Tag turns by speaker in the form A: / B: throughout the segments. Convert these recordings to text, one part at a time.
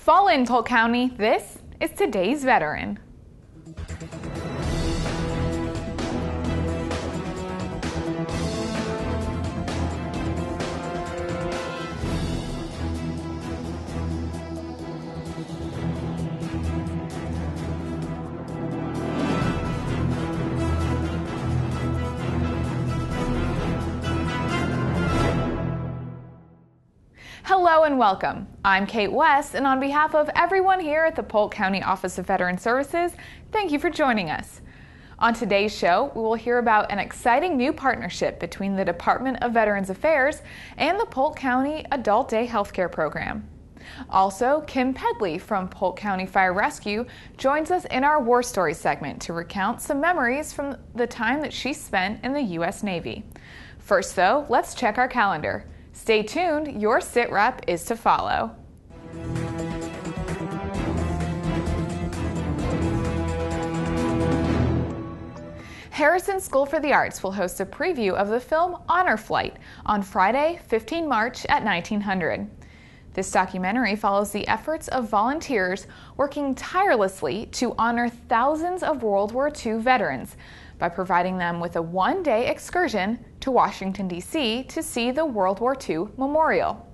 A: Fall in Polk County, this is today's veteran. Hello and welcome. I'm Kate West, and on behalf of everyone here at the Polk County Office of Veteran Services, thank you for joining us. On today's show, we will hear about an exciting new partnership between the Department of Veterans Affairs and the Polk County Adult Day Healthcare Program. Also, Kim Pedley from Polk County Fire Rescue joins us in our War Story segment to recount some memories from the time that she spent in the U.S. Navy. First, though, let's check our calendar. Stay tuned, your sit rep is to follow. Harrison School for the Arts will host a preview of the film Honor Flight on Friday, 15 March at 1900. This documentary follows the efforts of volunteers working tirelessly to honor thousands of World War II veterans by providing them with a one-day excursion to Washington, D.C. to see the World War II Memorial.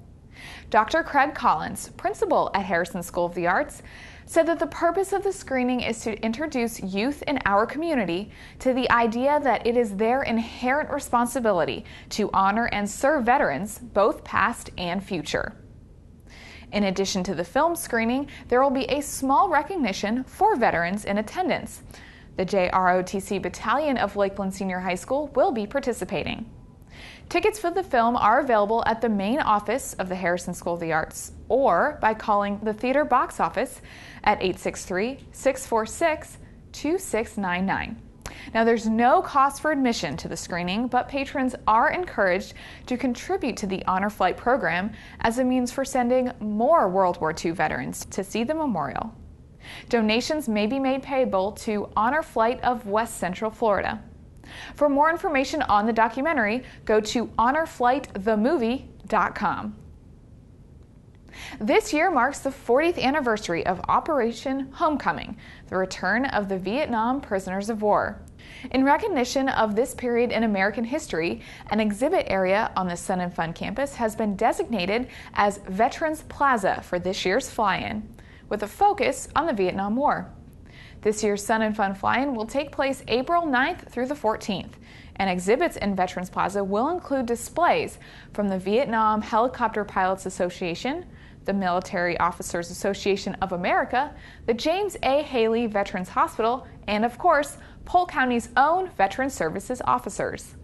A: Dr. Craig Collins, principal at Harrison School of the Arts, said that the purpose of the screening is to introduce youth in our community to the idea that it is their inherent responsibility to honor and serve veterans, both past and future. In addition to the film screening, there will be a small recognition for veterans in attendance. The JROTC Battalion of Lakeland Senior High School will be participating. Tickets for the film are available at the main office of the Harrison School of the Arts or by calling the theater box office at 863-646-2699. Now, there's no cost for admission to the screening, but patrons are encouraged to contribute to the Honor Flight program as a means for sending more World War II veterans to see the memorial. Donations may be made payable to Honor Flight of West Central Florida. For more information on the documentary, go to honorflightthemovie.com. This year marks the 40th anniversary of Operation Homecoming, the return of the Vietnam prisoners of war. In recognition of this period in American history, an exhibit area on the Sun and Fun campus has been designated as Veterans Plaza for this year's fly-in, with a focus on the Vietnam War. This year's Sun and Fun fly-in will take place April 9th through the 14th, and exhibits in Veterans Plaza will include displays from the Vietnam Helicopter Pilots Association, the Military Officers Association of America, the James A. Haley Veterans Hospital, and of course, Polk County's own Veteran Services officers.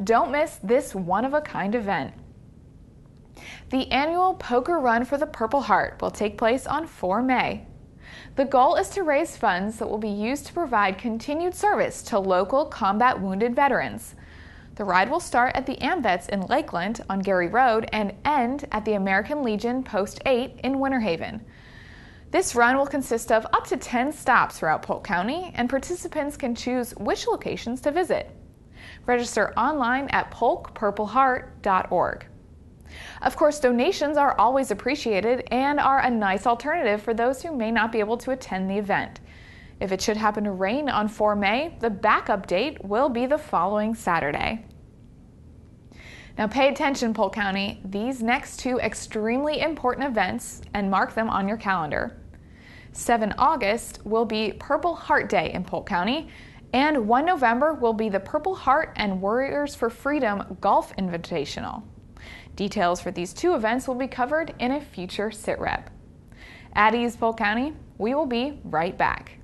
A: Don't miss this one-of-a-kind event. The annual Poker Run for the Purple Heart will take place on 4 May. The goal is to raise funds that will be used to provide continued service to local combat wounded veterans. The ride will start at the AMVETS in Lakeland on Gary Road and end at the American Legion Post 8 in Winter Haven. This run will consist of up to 10 stops throughout Polk County, and participants can choose which locations to visit. Register online at polkpurpleheart.org. Of course, donations are always appreciated and are a nice alternative for those who may not be able to attend the event. If it should happen to rain on 4 May, the backup date will be the following Saturday. Now pay attention, Polk County. These next two extremely important events, and mark them on your calendar. 7 August will be Purple Heart Day in Polk County, and 1 November will be the Purple Heart and Warriors for Freedom Golf Invitational. Details for these two events will be covered in a future sit rep. At ease, Polk County, we will be right back.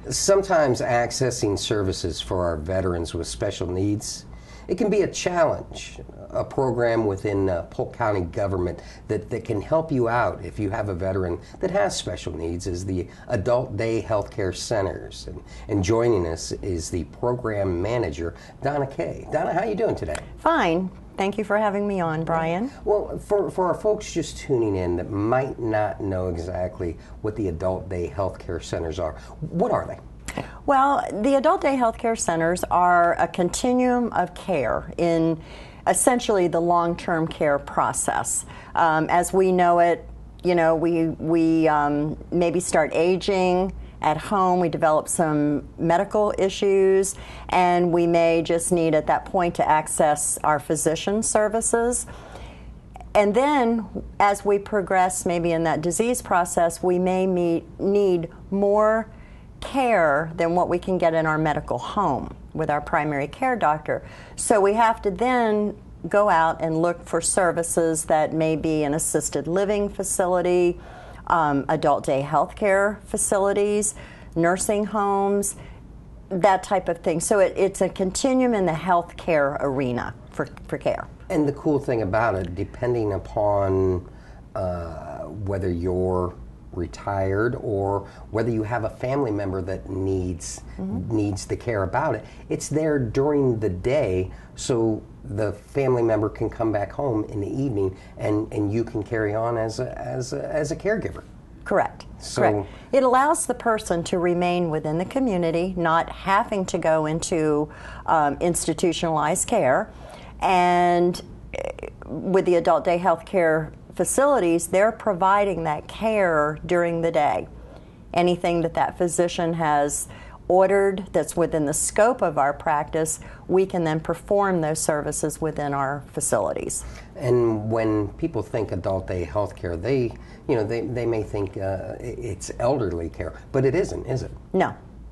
B: Sometimes accessing services for our veterans with special needs, it can be a challenge. A program within Polk County government that can help you out if you have a veteran that has special needs is the Adult Day Healthcare Centers. And joining us is the program manager, Donna Kay. Donna, how are you doing today?
C: Fine. Thank you for having me on, Brian.
B: Well, for our folks just tuning in that might not know exactly what the Adult Day Healthcare Centers are, what are they?
C: Well, the adult day health care centers are a continuum of care in essentially the long-term care process. As we know it, we maybe start aging at home, we develop some medical issues, and we may just need at that point to access our physician services. And then as we progress maybe in that disease process, we may need more care than what we can get in our medical home with our primary care doctor. So we have to then go out and look for services that may be an assisted living facility, adult day health care facilities, nursing homes, that type of thing. So it's a continuum in the health care arena for care.
B: And the cool thing about it, depending upon whether you're retired or whether you have a family member that needs the care about it, it's there during the day, so the family member can come back home in the evening and you can carry on as a caregiver.
C: Correct.
B: So
C: correct. It allows the person to remain within the community, not having to go into institutionalized care. And with the adult day health care facilities, they're providing that care during the day. Anything that physician has ordered that's within the scope of our practice, we can then perform those services within our facilities.
B: And when people think adult day health care, they may think it's elderly care, but it isn't, is it?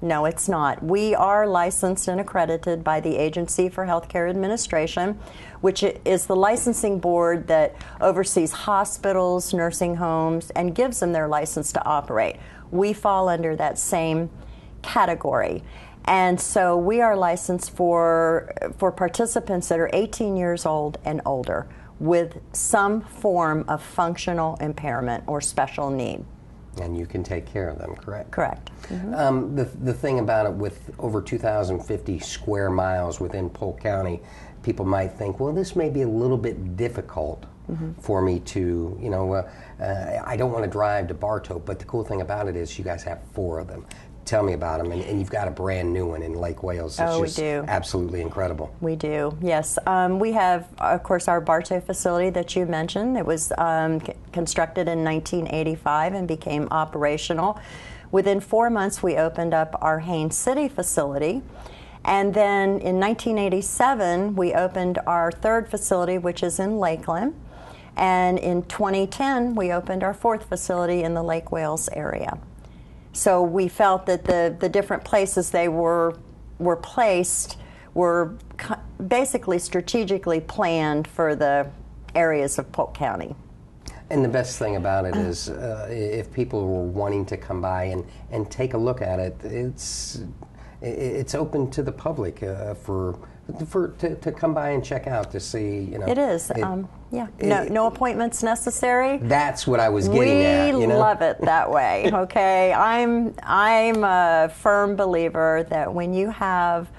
C: No, it's not. We are licensed and accredited by the Agency for Healthcare Administration, which is the licensing board that oversees hospitals, nursing homes, and gives them their license to operate. We fall under that same category. And so we are licensed for participants that are 18 years old and older with some form of functional impairment or special need.
B: And you can take care of them, correct?
C: Correct. Mm-hmm.
B: The thing about it, with over 2,050 square miles within Polk County, people might think, well, this may be a little bit difficult for me to, I don't want to drive to Bartow, but the cool thing about it is you guys have 4 of them. Tell me about them, and you've got a brand new one in Lake Wales. It's
C: we do.
B: Absolutely incredible.
C: We do, yes. We have, of course, our Bartow facility that you mentioned. It was constructed in 1985 and became operational. Within 4 months, we opened up our Haines City facility. And then in 1987, we opened our 3rd facility, which is in Lakeland. And in 2010, we opened our 4th facility in the Lake Wales area. So we felt that the different places they were placed were basically strategically planned for the areas of Polk County.
B: And the best thing about it is if people were wanting to come by and take a look at it, it's open to the public to come by and check out to see.
C: It is. No appointments necessary.
B: That's what I was getting at.
C: We love it that way. Okay, I'm a firm believer that when you have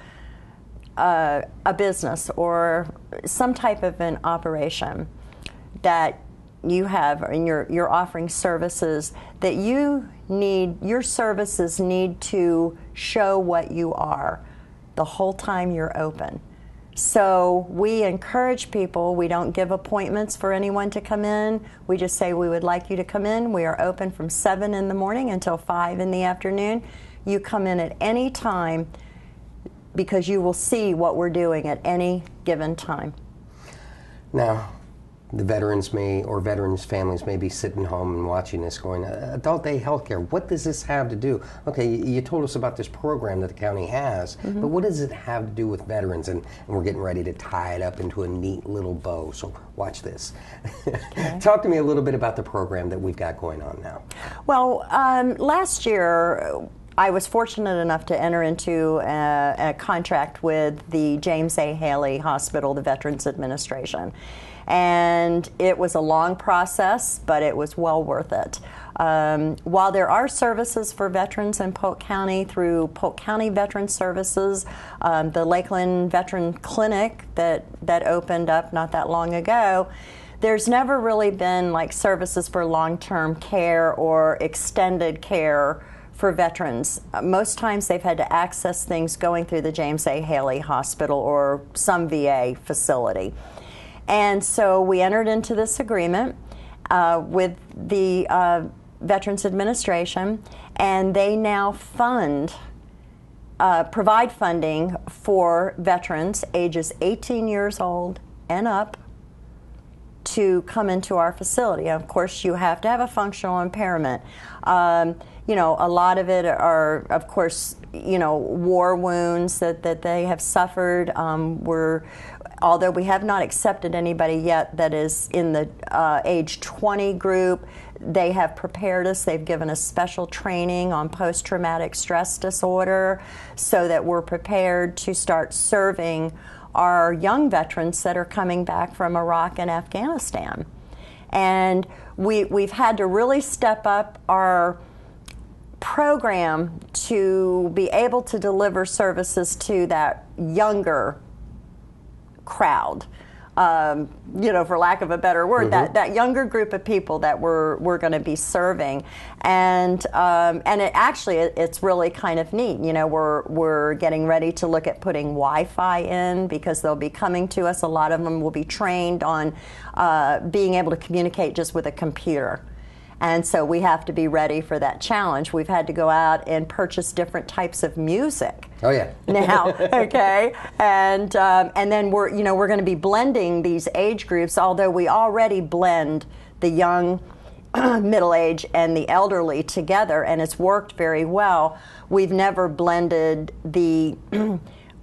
C: a business or some type of an operation that you have and you're offering services, that your services need to show what you are the whole time you're open. So we encourage people. We don't give appointments for anyone to come in. We just say we would like you to come in. We are open from 7 in the morning until 5 in the afternoon. You come in at any time because you will see what we're doing at any given time.
B: Now, the veterans families may be sitting home and watching this going, adult day health care, what does this have to do? Okay, you told us about this program that the county has, but what does it have to do with veterans? And we're getting ready to tie it up into a neat little bow, so watch this. Okay. Talk to me a little bit about the program that we've got going on now.
C: Well, last year, I was fortunate enough to enter into a contract with the James A. Haley Hospital, the Veterans Administration. And it was a long process, but it was well worth it. While there are services for veterans in Polk County through Polk County Veteran Services, the Lakeland Veteran Clinic that opened up not that long ago, there's never really been like services for long-term care or extended care for veterans. Most times they've had to access things going through the James A. Haley Hospital or some VA facility. And so we entered into this agreement with the Veterans Administration, and they now provide funding for veterans ages 18 years old and up to come into our facility. Of course, you have to have a functional impairment. You know, a lot of it are, of course, you know, war wounds that they have suffered. Although we have not accepted anybody yet that is in the age 20 group, they have prepared us. They've given us special training on post-traumatic stress disorder so that we're prepared to start serving our young veterans that are coming back from Iraq and Afghanistan. And we've had to really step up our program to be able to deliver services to that younger crowd, you know, for lack of a better word, that younger group of people that we're going to be serving, and it's really kind of neat. You know, we're getting ready to look at putting Wi-Fi in because they'll be coming to us. A lot of them will be trained on being able to communicate just with a computer. And so we have to be ready for that challenge. We've had to go out and purchase different types of music.
B: Oh yeah.
C: Now, okay, and then we're going to be blending these age groups. Although we already blend the young, middle age, and the elderly together, and it's worked very well. We've never blended the,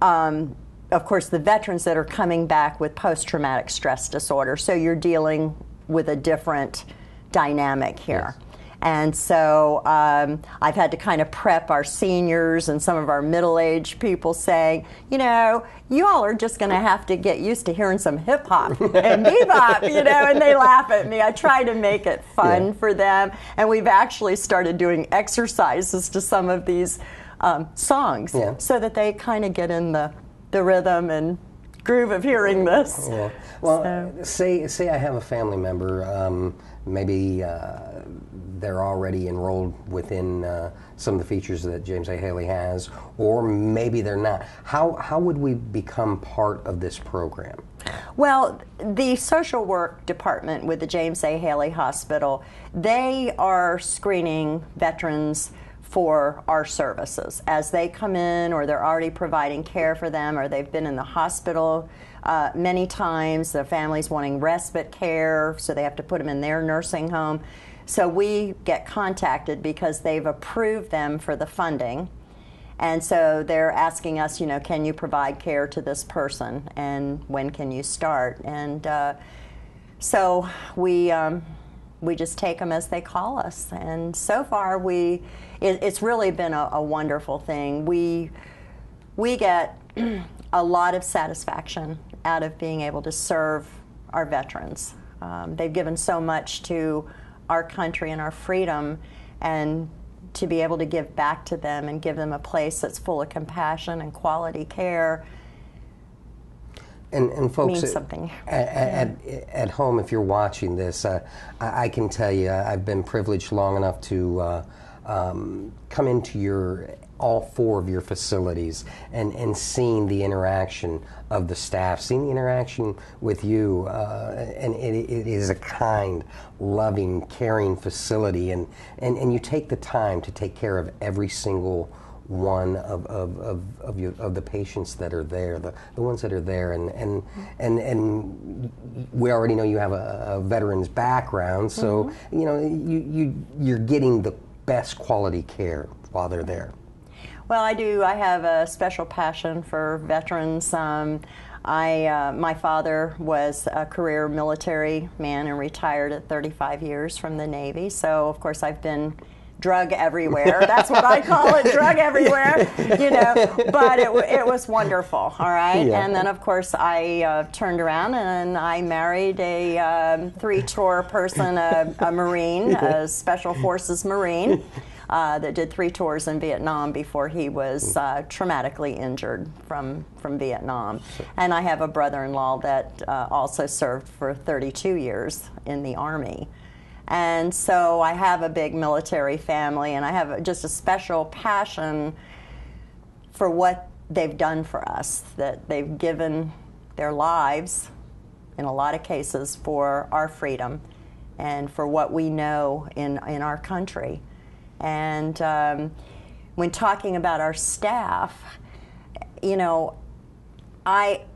C: of course, the veterans that are coming back with post-traumatic stress disorder. So you're dealing with a different dynamic here. Yes. And so I've had to kind of prep our seniors and some of our middle-aged people saying, you know, you all are just going to have to get used to hearing some hip-hop and bebop, you know, and they laugh at me. I try to make it fun for them. And we've actually started doing exercises to some of these songs so that they kind of get in the rhythm and groove of hearing this.
B: Yeah. Well, so. say I have a family member, maybe they're already enrolled within some of the features that James A. Haley has, or maybe they're not. How would we become part of this program?
C: Well, the social work department with the James A. Haley Hospital, they are screening veterans for our services as they come in, or they're already providing care for them, or they've been in the hospital many times. The family's wanting respite care, so they have to put them in their nursing home. So we get contacted because they've approved them for the funding. And so they're asking us, you know, can you provide care to this person, and when can you start? And so we just take them as they call us. And so far, it's really been a wonderful thing. We get a lot of satisfaction out of being able to serve our veterans. They've given so much to our country and our freedom, and to be able to give back to them and give them a place that's full of compassion and quality care
B: and folks
C: means something.
B: At home, if you're watching this, I can tell you I've been privileged long enough to come into all four of your facilities and seeing the interaction of the staff, seeing the interaction with you, and it is a kind, loving, caring facility, and you take the time to take care of every single one of the patients that are there, the ones that are there, and we already know you have a veteran's background, so you know you're getting the best quality care while they're there.
C: Well, I do. I have a special passion for veterans. My father was a career military man and retired at 35 years from the Navy. So, of course, I've been drug everywhere. That's what I call it, drug everywhere. You know, but it was wonderful. All right. Yeah. And then, of course, I turned around and I married a three-tour person, a Marine, a Special Forces Marine. That did 3 tours in Vietnam before he was traumatically injured from Vietnam. And I have a brother-in-law that also served for 32 years in the Army. And so I have a big military family, and I have just a special passion for what they've done for us, that they've given their lives, in a lot of cases, for our freedom and for what we know in our country. And when talking about our staff, you know,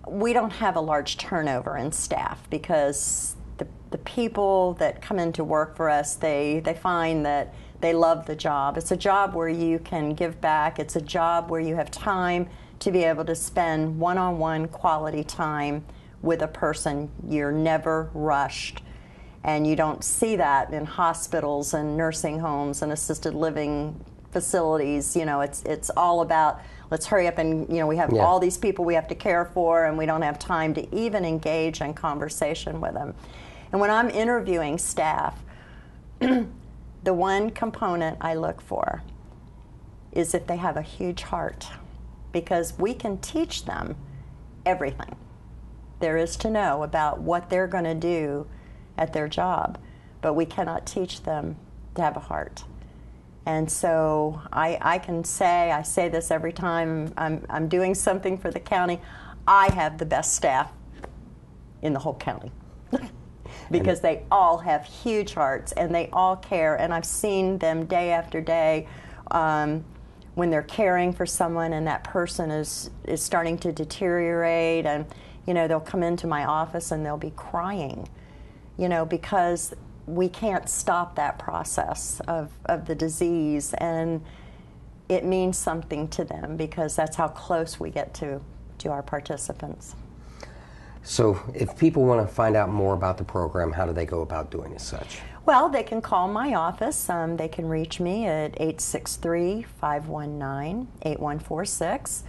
C: we don't have a large turnover in staff because the people that come in to work for us, they find that they love the job. It's a job where you can give back. It's a job where you have time to be able to spend one-on-one quality time with a person. You're never rushed. And you don't see that in hospitals and nursing homes and assisted living facilities. You know, it's all about, let's hurry up and, you know, we have all these people we have to care for, and we don't have time to even engage in conversation with them. And when I'm interviewing staff, the one component I look for is if they have a huge heart, because we can teach them everything there is to know about what they're going to do at their job, but we cannot teach them to have a heart. And so I say this every time I'm doing something for the county, I have the best staff in the whole county. Because they all have huge hearts and they all care, and I've seen them day after day when they're caring for someone and that person is starting to deteriorate, and you know, they'll come into my office and they'll be crying, you know, because we can't stop that process of the disease, and it means something to them because that's how close we get to our participants.
B: So if people want to find out more about the program, how do they go about doing as such?
C: Well, they can call my office. They can reach me at 863-519-8146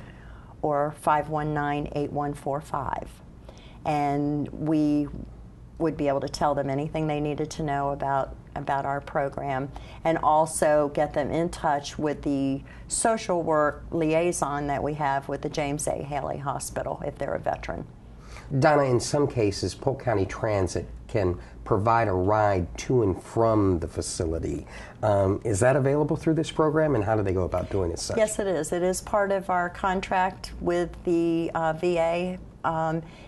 C: or 519-8145. And we would be able to tell them anything they needed to know about our program, and also get them in touch with the social work liaison that we have with the James A. Haley Hospital if they're a veteran.
B: Donna, in some cases, Polk County Transit can provide a ride to and from the facility. Is that available through this program, and how do they go about doing it such?
C: Yes, it is. It is part of our contract with the VA,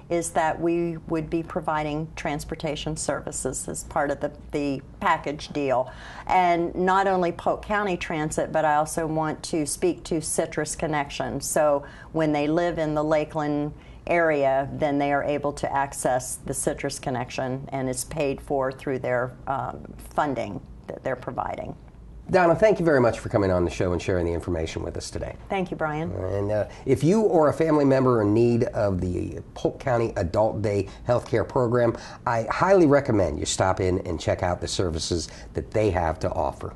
C: is that we would be providing transportation services as part of the package deal. And not only Polk County Transit, but I also want to speak to Citrus Connection. So when they live in the Lakeland area, then they are able to access the Citrus Connection, and it's paid for through their funding that they're providing.
B: Donna, thank you very much for coming on the show and sharing the information with us today.
C: Thank you, Brian.
B: And if you or a family member are in need of the Polk County Adult Day Healthcare Program, I highly recommend you stop in and check out the services that they have to offer.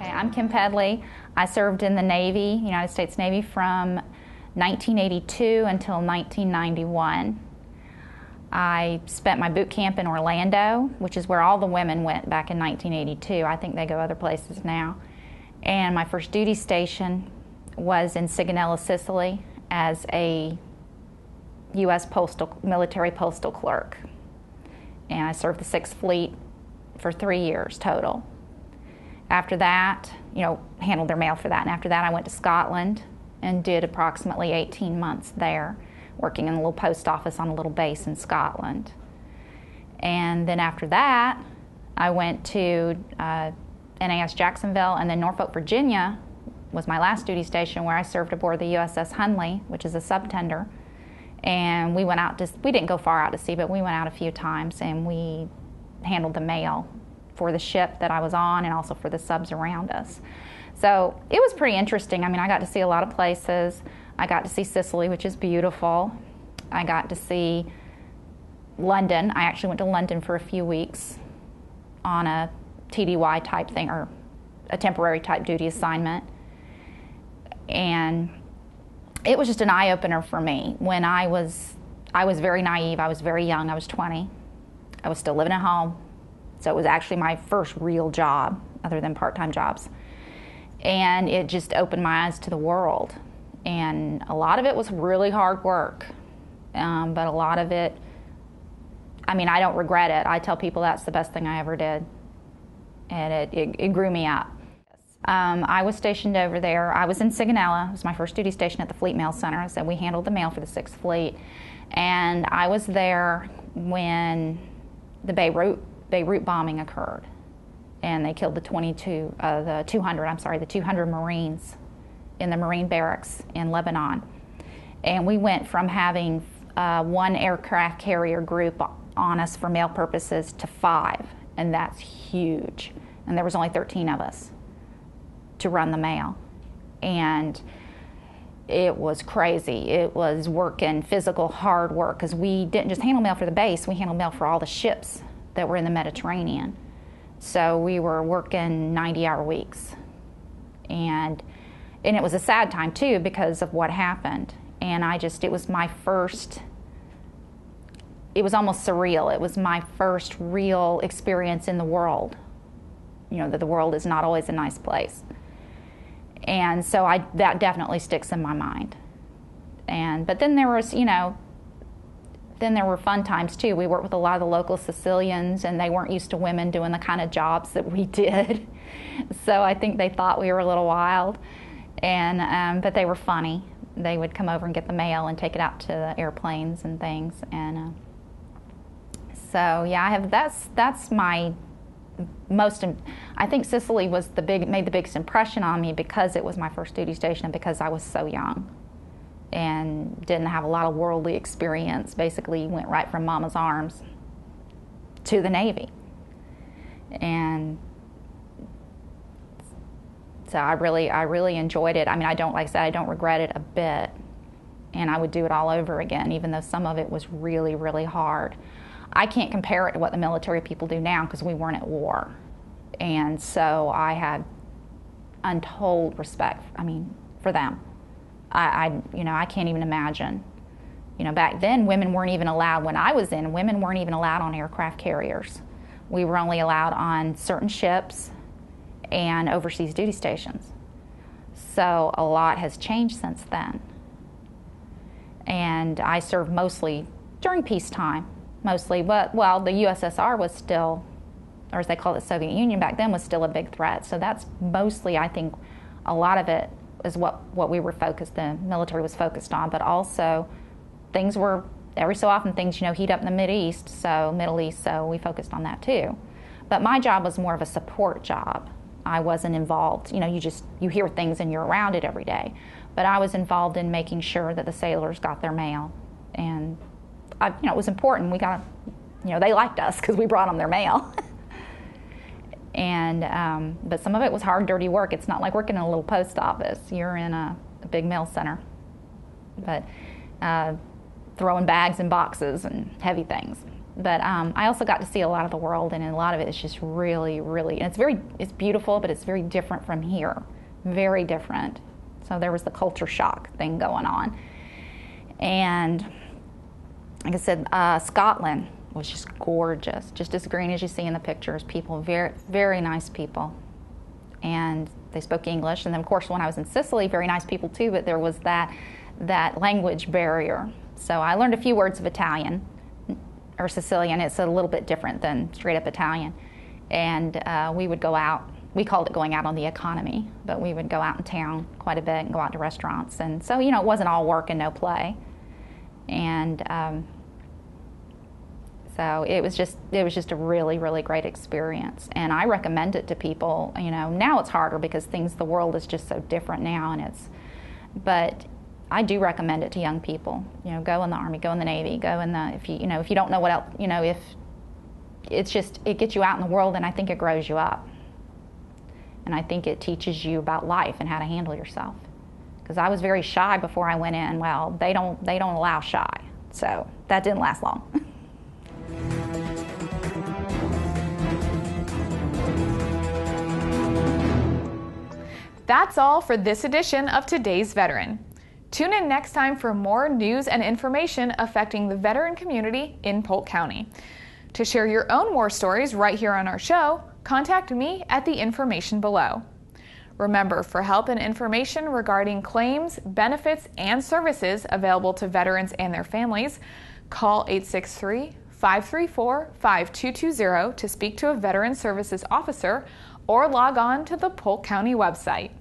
D: I'm Kim Pedley. I served in the Navy, United States Navy, from 1982 until 1991. I spent my boot camp in Orlando, which is where all the women went back in 1982. I think they go other places now. And my first duty station was in Sigonella, Sicily, as a U.S. military postal clerk. And I served the 6th Fleet for 3 years total. After that, handled their mail for that. And after that, I went to Scotland and did approximately 18 months there, working in a little post office on a little base in Scotland. And then after that, I went to NAS Jacksonville, and then Norfolk, Virginia was my last duty station, where I served aboard the USS Hunley, which is a subtender. And we went out we didn't go far out to sea, but we went out a few times, and we handled the mail for the ship that I was on and also for the subs around us. So it was pretty interesting. I mean, I got to see a lot of places. I got to see Sicily, which is beautiful. I got to see London. I actually went to London for a few weeks on a TDY type thing, or a temporary type duty assignment. And it was just an eye-opener for me. When I was very naive. I was very young. I was 20. I was still living at home. So it was actually my first real job, other than part-time jobs. And it just opened my eyes to the world. And a lot of it was really hard work. but a lot of it, I mean, I don't regret it. I tell people that's the best thing I ever did, and it grew me up. I was stationed over there. I was in Sigonella. It was my first duty station at the Fleet Mail Center, so we handled the mail for the 6th Fleet. And I was there when the Beirut bombing occurred, and they killed the 200 Marines in the Marine barracks in Lebanon. And we went from having one aircraft carrier group on us for mail purposes to 5, and that's huge. And there was only 13 of us to run the mail. And it was crazy. It was working, physical, hard work, because we didn't just handle mail for the base, we handled mail for all the ships that were in the Mediterranean. So we were working 90-hour weeks. And it was a sad time too because of what happened. And it was my first, it was almost surreal. It was my first real experience in the world. You know, that the world is not always a nice place. And so that definitely sticks in my mind. But then there was, then there were fun times too. We worked with a lot of the local Sicilians, and they weren't used to women doing the kind of jobs that we did. So I think they thought we were a little wild. But they were funny. They would come over and get the mail and take it out to the airplanes and things. And so yeah, that's my most. I think Sicily was made the biggest impression on me because it was my first duty station and because I was so young and didn't have a lot of worldly experience. Basically, went right from mama's arms to the Navy, and so I really enjoyed it. I mean, like I said, I don't regret it a bit, and I would do it all over again, even though some of it was really, really hard. I can't compare it to what the military people do now because we weren't at war, and so I had untold respect. I mean, for them. I can't even imagine. Back then, women weren't even allowed. When I was in, women weren't even allowed on aircraft carriers. We were only allowed on certain ships and overseas duty stations. So a lot has changed since then. And I served mostly during peacetime, but the USSR was still, or as they called it, Soviet Union back then, was still a big threat. So that's mostly, I think, a lot of it is what we were the military was focused on, but also things were, every so often things, heat up in the Middle East, so we focused on that too. But my job was more of a support job. I wasn't involved, you hear things and you're around it every day. But I was involved in making sure that the sailors got their mail. And, it was important. We got, they liked us because we brought them their mail. But some of it was hard, dirty work. It's not like working in a little post office. You're in a big mail center. But throwing bags and boxes and heavy things. But I also got to see a lot of the world, and a lot of it is just really, really, and it's beautiful, but it's very different from here. Very different. So there was the culture shock thing going on. And like I said, Scotland was just gorgeous, just as green as you see in the pictures. People, very, very nice people. And they spoke English. And then, of course, when I was in Sicily, very nice people too, but there was that language barrier. So I learned a few words of Italian, or Sicilian. It's a little bit different than straight up Italian. And we would go out, we called it going out on the economy, but we would go out in town quite a bit and go out to restaurants. And so, it wasn't all work and no play. And so it was just a really, really great experience. And I recommend it to people. Now it's harder because the world is just so different now, but I do recommend it to young people. Go in the Army, go in the Navy, go in the, if you don't know what else, if it gets you out in the world, and I think it grows you up. And I think it teaches you about life and how to handle yourself. Because I was very shy before I went in. Well, they don't allow shy. So that didn't last long.
A: That's all for this edition of Today's Veteran. Tune in next time for more news and information affecting the veteran community in Polk County. To share your own war stories right here on our show, contact me at the information below. Remember, for help and information regarding claims, benefits, and services available to veterans and their families, call 863-534-5220 to speak to a Veteran Services officer or log on to the Polk County website.